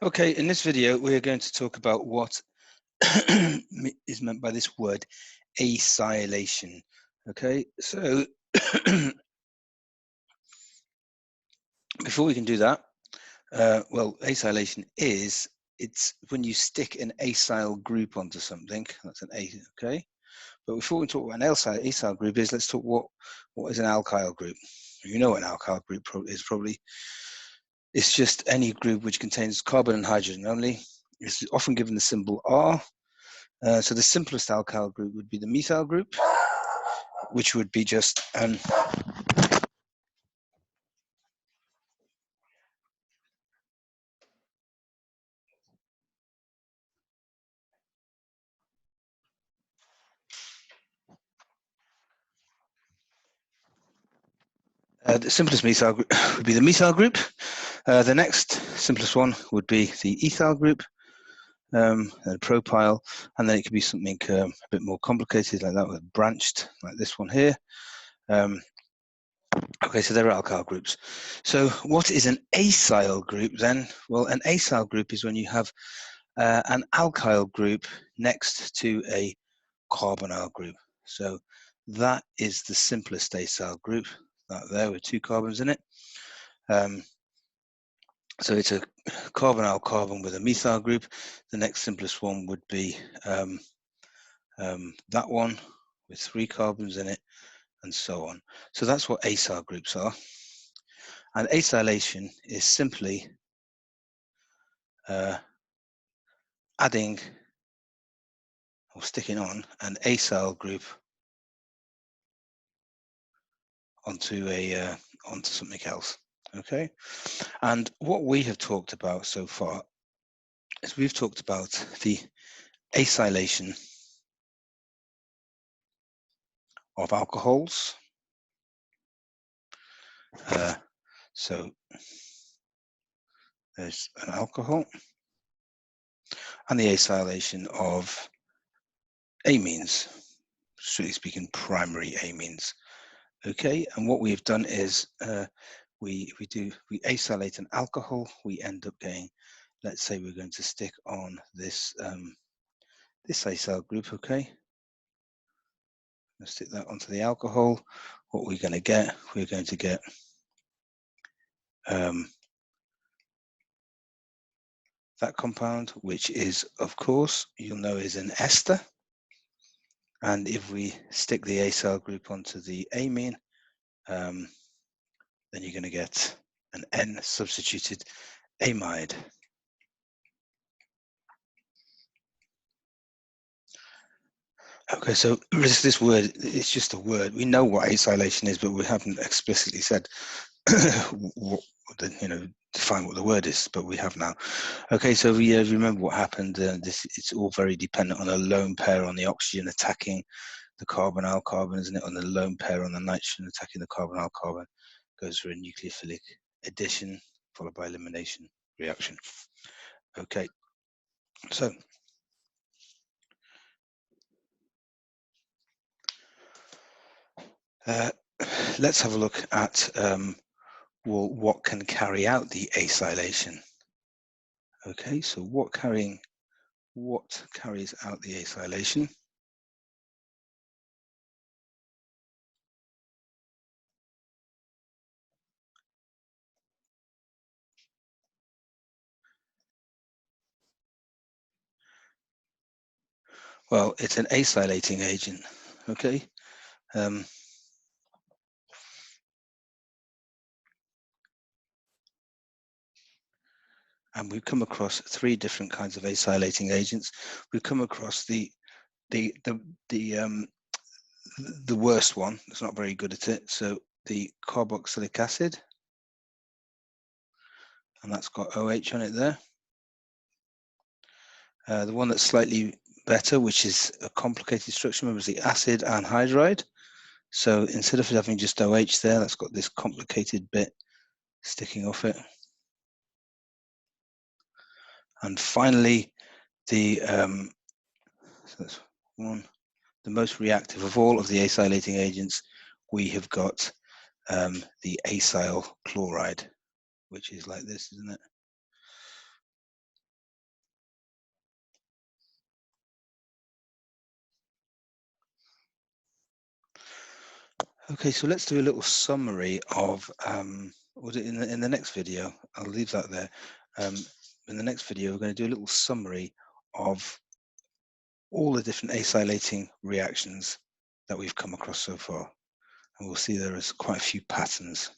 Okay, in this video, we're going to talk about what is meant by this word, acylation. Okay, so before we can do that, well, acylation it's when you stick an acyl group onto something. That's an A, okay? But before we talk about an acyl group let's talk what is an alkyl group. You know what an alkyl group is probably. It's just any group which contains carbon and hydrogen only. It's often given the symbol R. So the simplest alkyl group would be the methyl group, which would be just the simplest methyl group would be the methyl group. The next simplest one would be the ethyl group, and propyl, and then it could be something a bit more complicated like that, with branched, like this one here. Okay, so there are alkyl groups. So what is an acyl group then? Well, an acyl group is when you have an alkyl group next to a carbonyl group. So that is the simplest acyl group, that there with two carbons in it. So it's a carbonyl carbon with a methyl group. The next simplest one would be that one with three carbons in it, and so on. So that's what acyl groups are. And acylation is simply adding or sticking on an acyl group onto something else. Okay, and what we have talked about so far is we've talked about the acylation of alcohols. So there's an alcohol, and the acylation of amines, strictly speaking, primary amines. Okay, and what we've done is we acylate an alcohol. We end up getting, let's say we're going to stick on this this acyl group. Okay, let's stick that onto the alcohol. What we're going to get, that compound, which is, of course, you'll know is an ester. And if we stick the acyl group onto the amine, then you're going to get an N substituted amide. Okay, so this word, it's just a word. We know what acylation is, but we haven't explicitly said what, define what the word is, but we have now. Okay, so we remember what happened. It's all very dependent on a lone pair on the oxygen attacking the carbonyl carbon, isn't it? On the lone pair on the nitrogen attacking the carbonyl carbon, goes for a nucleophilic addition followed by elimination reaction. Okay, so let's have a look at well, what can carry out the acylation. Okay, so what carries out the acylation? Well, it's an acylating agent. Okay, and we've come across three different kinds of acylating agents. We've come across the worst one. It's not very good at it. So the carboxylic acid, and that's got OH on it there. The one that's slightly better, which is a complicated structure, remember, is the acid anhydride. So instead of having just OH there, that's got this complicated bit sticking off it. And finally, the most reactive of all of the acylating agents, we have got the acyl chloride, which is like this, isn't it? Okay, so let's do a little summary of in the next video. I'll leave that there. In the next video, we're going to do a little summary of all the different acylating reactions that we've come across so far, and we'll see there is quite a few patterns.